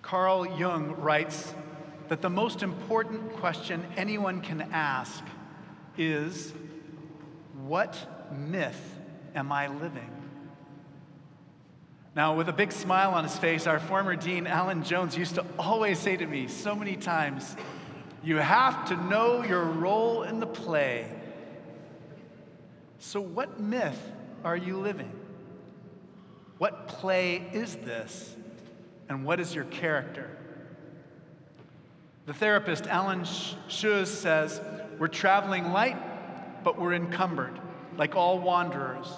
Carl Jung writes that the most important question anyone can ask is, what myth am I living? Now, with a big smile on his face, our former dean, Alan Jones, used to always say to me so many times, you have to know your role in the play. So what myth are you living? What play is this? And what is your character? The therapist Alan Schuz says, we're traveling light, but we're encumbered, like all wanderers,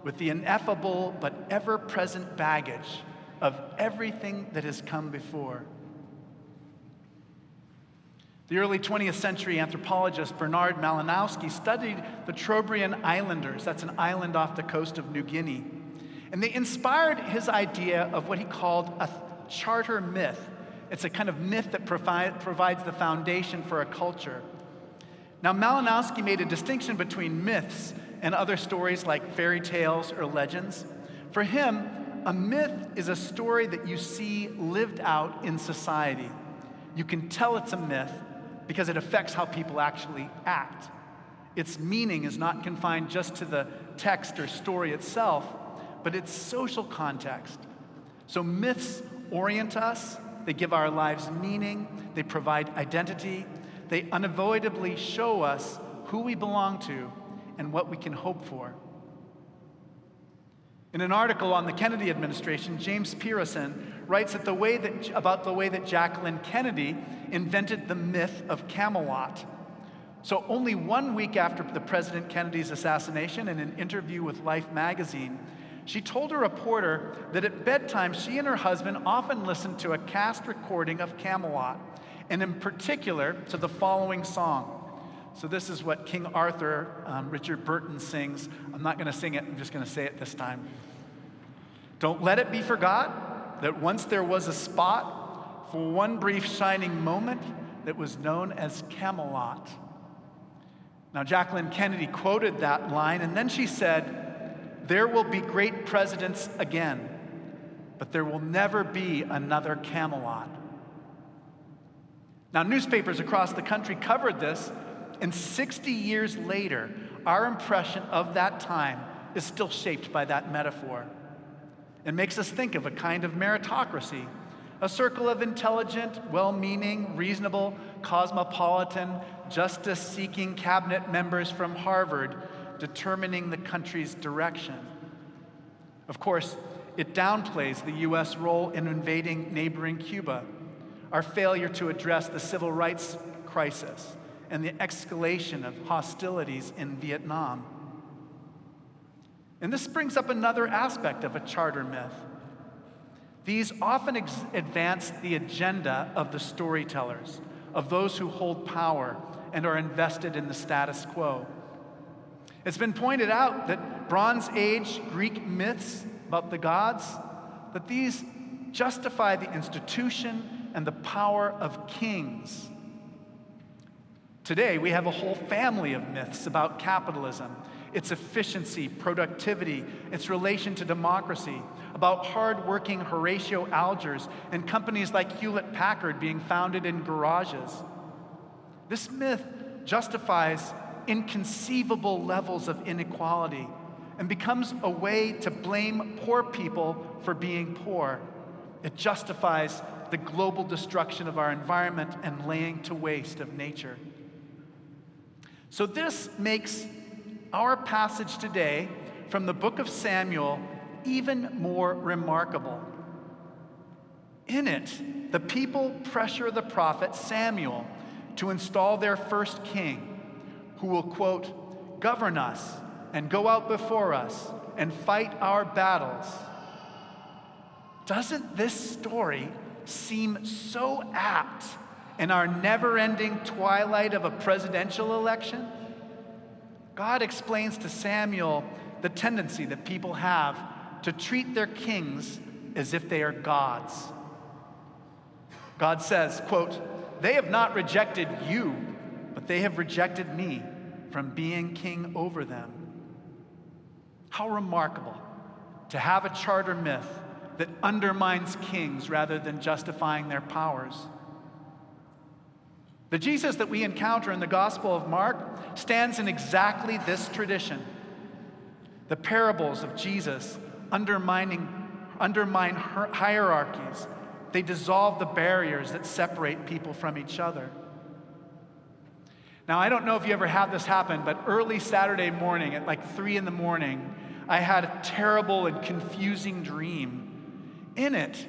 with the ineffable but ever-present baggage of everything that has come before. The early 20th century anthropologist Bernard Malinowski studied the Trobriand Islanders, that's an island off the coast of New Guinea, and they inspired his idea of what he called a charter myth. It's a kind of myth that provides the foundation for a culture. Now, Malinowski made a distinction between myths and other stories like fairy tales or legends. For him, a myth is a story that you see lived out in society. You can tell it's a myth because it affects how people actually act. Its meaning is not confined just to the text or story itself, but its social context. So myths orient us, they give our lives meaning, they provide identity, they unavoidably show us who we belong to and what we can hope for. In an article on the Kennedy administration, James Pearson writes that about the way that Jacqueline Kennedy invented the myth of Camelot. So only 1 week after the President Kennedy's assassination, in an interview with Life magazine, she told a reporter that at bedtime, she and her husband often listened to a cast recording of Camelot, and in particular, to the following song. So this is what King Arthur, Richard Burton sings. I'm not going to sing it, I'm just going to say it this time. Don't let it be forgot that once there was a spot for one brief shining moment that was known as Camelot. Now, Jacqueline Kennedy quoted that line, and then she said, there will be great presidents again, but there will never be another Camelot. Now, newspapers across the country covered this, and 60 years later, our impression of that time is still shaped by that metaphor. It makes us think of a kind of meritocracy, a circle of intelligent, well-meaning, reasonable, cosmopolitan, justice-seeking cabinet members from Harvard determining the country's direction. Of course, it downplays the U.S. role in invading neighboring Cuba, our failure to address the civil rights crisis, and the escalation of hostilities in Vietnam. And this brings up another aspect of a charter myth. These often advance the agenda of the storytellers, of those who hold power and are invested in the status quo. It's been pointed out that Bronze Age Greek myths about the gods, that these justify the institution and the power of kings. Today, we have a whole family of myths about capitalism, its efficiency, productivity, its relation to democracy, about hard-working Horatio Algers and companies like Hewlett-Packard being founded in garages. This myth justifies inconceivable levels of inequality and becomes a way to blame poor people for being poor. It justifies the global destruction of our environment and laying to waste of nature. So this makes our passage today from the book of Samuel even more remarkable. In it, the people pressure the prophet Samuel to install their first king, who will, quote, govern us and go out before us and fight our battles. Doesn't this story seem so apt in our never-ending twilight of a presidential election? God explains to Samuel the tendency that people have to treat their kings as if they are gods. God says, quote, they have not rejected you, but they have rejected me from being king over them. How remarkable to have a charter myth that undermines kings rather than justifying their powers. The Jesus that we encounter in the Gospel of Mark stands in exactly this tradition. The parables of Jesus undermine hierarchies. They dissolve the barriers that separate people from each other. Now, I don't know if you ever had this happen, but early Saturday morning at like 3 a.m, I had a terrible and confusing dream. In it,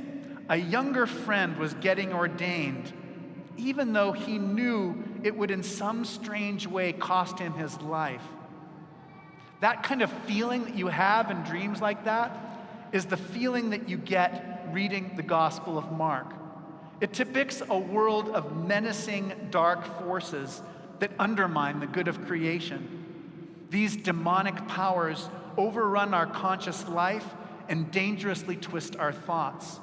a younger friend was getting ordained, even though he knew it would in some strange way cost him his life. That kind of feeling that you have in dreams like that is the feeling that you get reading the Gospel of Mark. It depicts a world of menacing dark forces that undermine the good of creation. These demonic powers overrun our conscious life and dangerously twist our thoughts.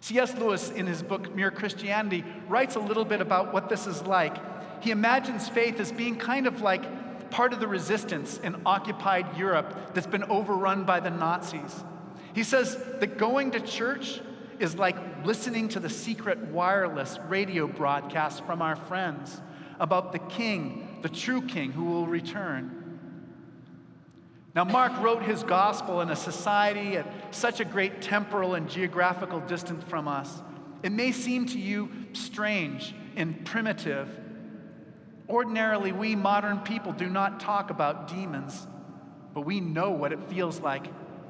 C.S. Lewis, in his book Mere Christianity, writes a little bit about what this is like. He imagines faith as being kind of like part of the resistance in occupied Europe that's been overrun by the Nazis. He says that going to church is like listening to the secret wireless radio broadcasts from our friends about the king, the true king who will return. Now, Mark wrote his gospel in a society at such a great temporal and geographical distance from us. It may seem to you strange and primitive. Ordinarily, we modern people do not talk about demons, but we know what it feels like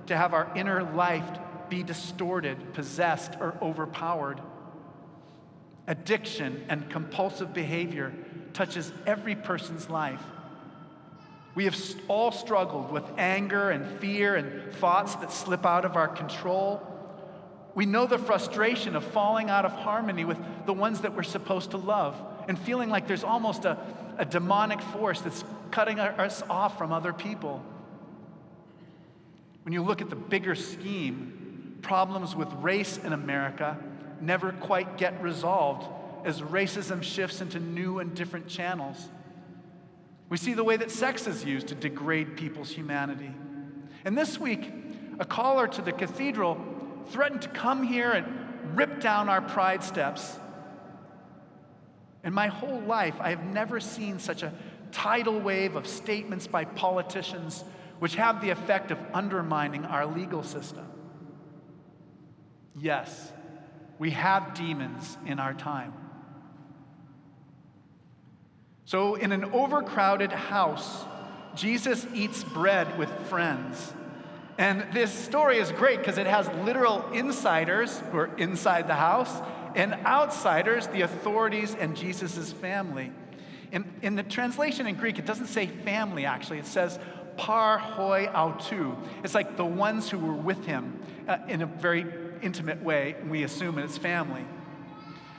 to have our inner life be distorted, possessed, or overpowered. Addiction and compulsive behavior touches every person's life. We have all struggled with anger and fear and thoughts that slip out of our control. We know the frustration of falling out of harmony with the ones that we're supposed to love and feeling like there's almost a demonic force that's cutting us off from other people. When you look at the bigger scheme, problems with race in America never quite get resolved as racism shifts into new and different channels. We see the way that sex is used to degrade people's humanity. And this week, a caller to the cathedral threatened to come here and rip down our pride steps. In my whole life, I have never seen such a tidal wave of statements by politicians which have the effect of undermining our legal system. Yes, we have demons in our time. So in an overcrowded house, Jesus eats bread with friends. And this story is great because it has literal insiders who are inside the house and outsiders, the authorities and Jesus' family. In the translation in Greek, it doesn't say family, actually. It says par hoi autou. It's like the ones who were with him in a very intimate way, and we assume it's family.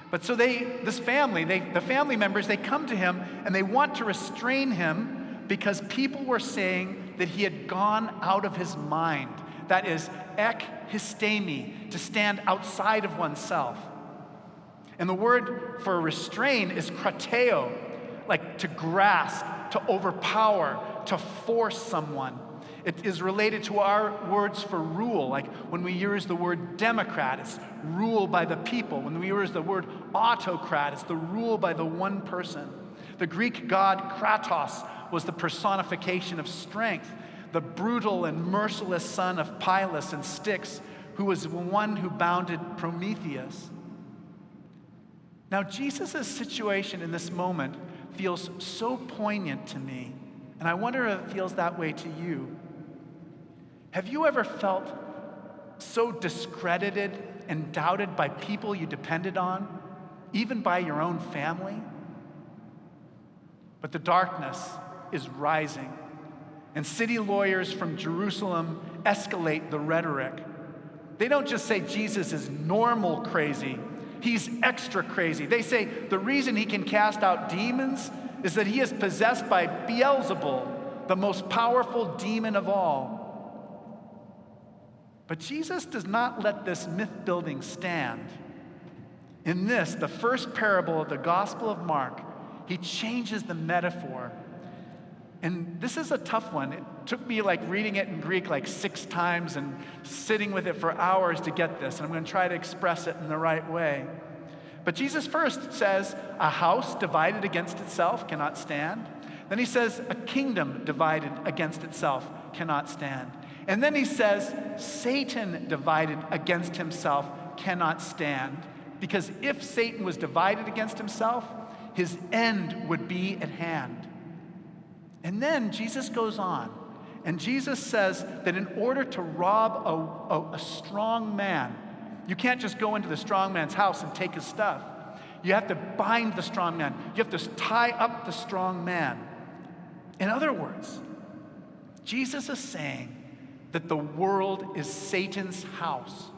But so the family members, they come to him and they want to restrain him because people were saying that he had gone out of his mind. That is, ek histemi, to stand outside of oneself. And the word for restrain is krateo, like to grasp, to overpower, to force someone. It is related to our words for rule, like when we use the word democrat, it's rule by the people. When we use the word autocrat, it's the rule by the one person. The Greek god Kratos was the personification of strength, the brutal and merciless son of Pylus and Styx, who was the one who bounded Prometheus. Now, Jesus' situation in this moment feels so poignant to me, and I wonder if it feels that way to you. Have you ever felt so discredited and doubted by people you depended on, even by your own family? But the darkness is rising, and city lawyers from Jerusalem escalate the rhetoric. They don't just say Jesus is normal crazy, he's extra crazy. They say the reason he can cast out demons is that he is possessed by Beelzebul, the most powerful demon of all. But Jesus does not let this myth-building stand. In this, the first parable of the Gospel of Mark, he changes the metaphor. And this is a tough one. It took me like reading it in Greek like 6 times and sitting with it for hours to get this. And I'm going to try to express it in the right way. But Jesus first says, a house divided against itself cannot stand. Then he says, a kingdom divided against itself cannot stand. And then he says, Satan divided against himself cannot stand. Because if Satan was divided against himself, his end would be at hand. And then Jesus goes on, and Jesus says that in order to rob a strong man, you can't just go into the strong man's house and take his stuff. You have to bind the strong man. You have to tie up the strong man. In other words, Jesus is saying that the world is Satan's house,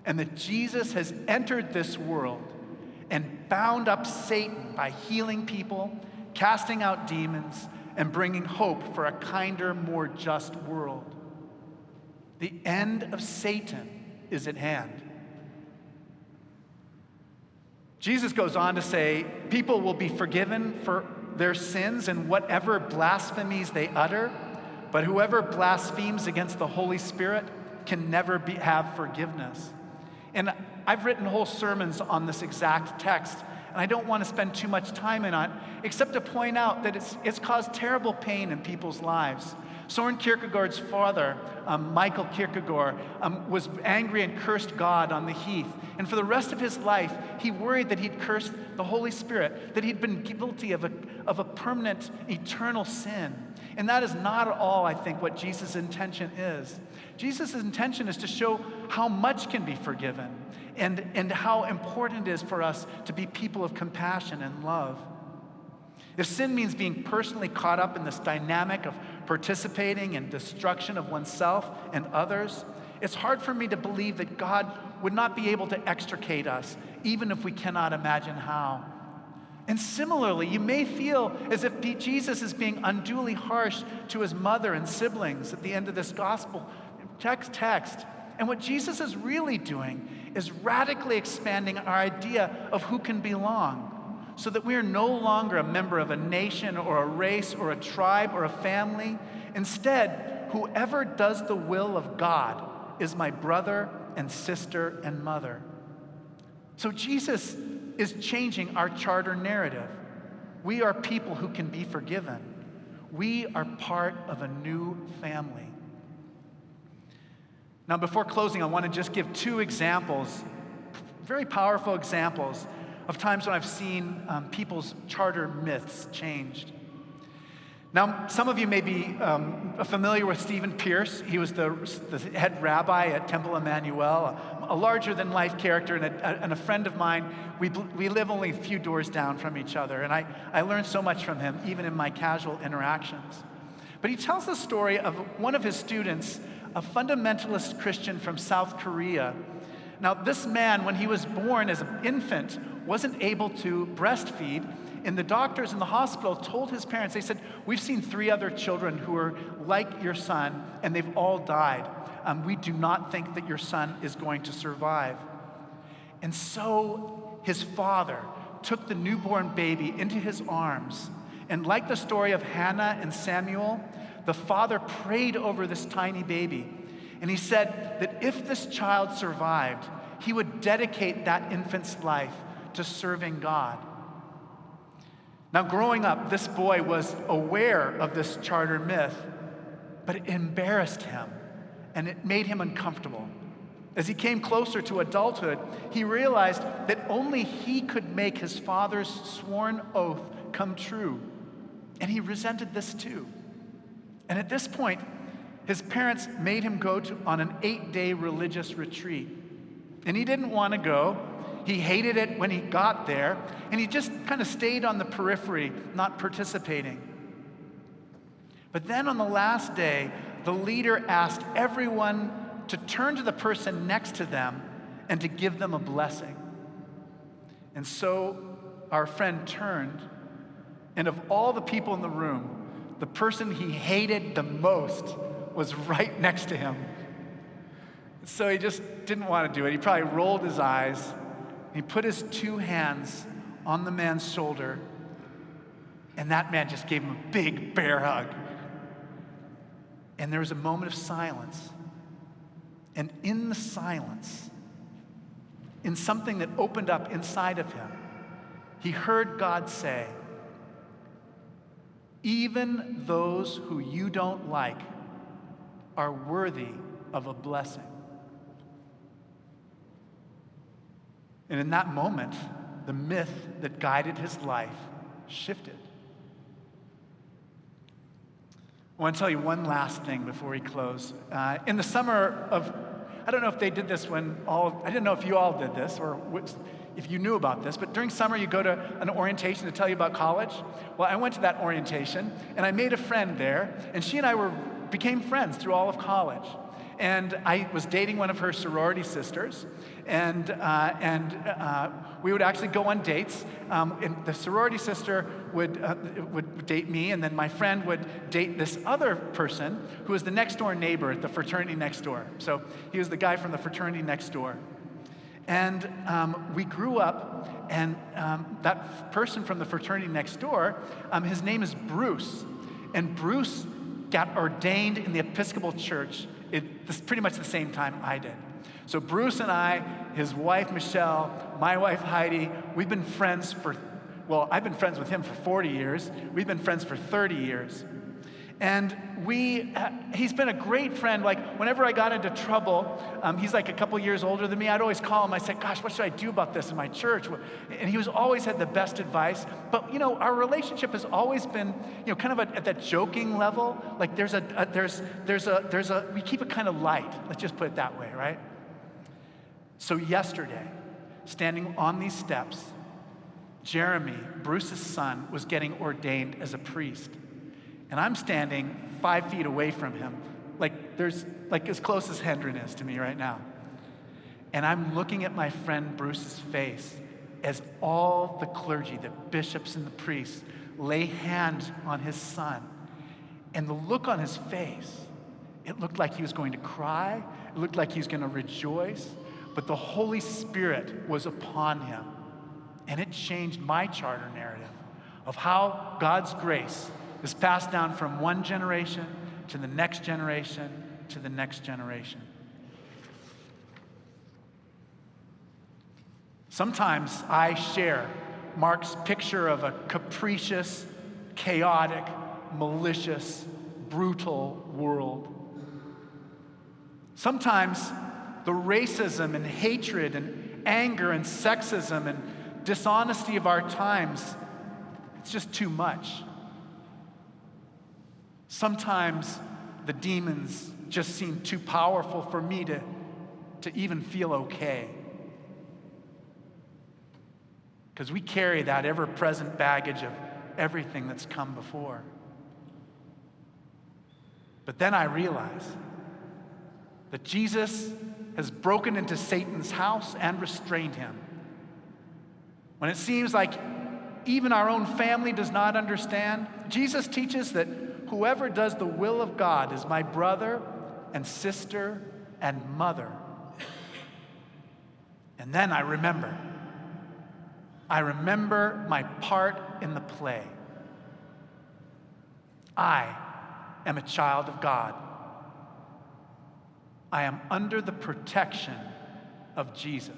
and that Jesus has entered this world and bound up Satan by healing people, casting out demons, and bringing hope for a kinder, more just world. The end of Satan is at hand. Jesus goes on to say, people will be forgiven for their sins and whatever blasphemies they utter, but whoever blasphemes against the Holy Spirit can never have forgiveness. And I've written whole sermons on this exact text, and I don't want to spend too much time in it, except to point out that it's caused terrible pain in people's lives. Søren Kierkegaard's father, Michael Kierkegaard, was angry and cursed God on the heath. And for the rest of his life, he worried that he'd cursed the Holy Spirit, that he'd been guilty of a permanent, eternal sin. And that is not at all, I think, what Jesus' intention is. Jesus' intention is to show how much can be forgiven and how important it is for us to be people of compassion and love. If sin means being personally caught up in this dynamic of participating in destruction of oneself and others, it's hard for me to believe that God would not be able to extricate us, even if we cannot imagine how. And similarly, you may feel as if Jesus is being unduly harsh to his mother and siblings at the end of this gospel text. And what Jesus is really doing is radically expanding our idea of who can belong, so that we are no longer a member of a nation or a race or a tribe or a family. Instead, whoever does the will of God is my brother and sister and mother. So Jesus is changing our charter narrative. We are people who can be forgiven. We are part of a new family. Now, before closing, I want to just give 2 examples, very powerful examples of times when I've seen people's charter myths changed. Now, some of you may be familiar with Stephen Pierce. He was the head rabbi at Temple Emmanuel, a larger-than-life character and a friend of mine. We live only a few doors down from each other, and I learned so much from him, even in my casual interactions. But he tells the story of one of his students, a fundamentalist Christian from South Korea. Now, this man, when he was born as an infant, wasn't able to breastfeed, and the doctors in the hospital told his parents, they said, we've seen 3 other children who are like your son, and they've all died. We do not think that your son is going to survive. And so his father took the newborn baby into his arms, and like the story of Hannah and Samuel, the father prayed over this tiny baby, and he said that if this child survived, he would dedicate that infant's life to serving God. Now, growing up, this boy was aware of this charter myth, but it embarrassed him, and it made him uncomfortable. As he came closer to adulthood, he realized that only he could make his father's sworn oath come true, and he resented this too. And at this point, his parents made him go on an 8-day religious retreat. And he didn't want to go. He hated it when he got there, and he just kind of stayed on the periphery, not participating. But then on the last day, the leader asked everyone to turn to the person next to them and to give them a blessing. And so our friend turned, and of all the people in the room, the person he hated the most was right next to him. So he just didn't want to do it. He probably rolled his eyes. He put his 2 hands on the man's shoulder. And that man just gave him a big bear hug. And there was a moment of silence. And in the silence, in something that opened up inside of him, he heard God say, even those who you don't like are worthy of a blessing. And in that moment, the myth that guided his life shifted. I want to tell you one last thing before we close. In the summer of, I don't know if they did this I didn't know if you all did this or if you knew about this, but during summer you go to an orientation to tell you about college. Well, I went to that orientation and I made a friend there, and she and I became friends through all of college. And I was dating one of her sorority sisters, and we would actually go on dates. And the sorority sister would date me, and then my friend would date this other person who was the next door neighbor at the fraternity next door. So he was the guy from the fraternity next door. And we grew up, and that person from the fraternity next door, his name is Bruce. And Bruce got ordained in the Episcopal Church pretty much the same time I did. So Bruce and I, his wife Michelle, my wife Heidi, we've been friends I've been friends with him for 40 years. We've been friends for 30 years. And he's been a great friend. Like, whenever I got into trouble, he's like a couple years older than me. I'd always call him. I said, gosh, what should I do about this in my church? And he always had the best advice. But, our relationship has always been, kind of at that joking level. Like, we keep it kind of light. Let's just put it that way, right? So yesterday, standing on these steps, Jeremy, Bruce's son, was getting ordained as a priest. And I'm standing 5 feet away from him, there's as close as Hendren is to me right now. And I'm looking at my friend Bruce's face as all the clergy, the bishops and the priests, lay hands on his son. And the look on his face, it looked like he was going to cry. It looked like he was going to rejoice. But the Holy Spirit was upon him. And it changed my charter narrative of how God's grace is passed down from one generation to the next generation to the next generation. Sometimes I share Mark's picture of a capricious, chaotic, malicious, brutal world. Sometimes the racism and hatred and anger and sexism and dishonesty of our times, it's just too much. Sometimes the demons just seem too powerful for me to even feel okay. Because we carry that ever-present baggage of everything that's come before. But then I realize that Jesus has broken into Satan's house and restrained him. When it seems like even our own family does not understand, Jesus teaches that whoever does the will of God is my brother and sister and mother. And then I remember my part in the play. I am a child of God. I am under the protection of Jesus.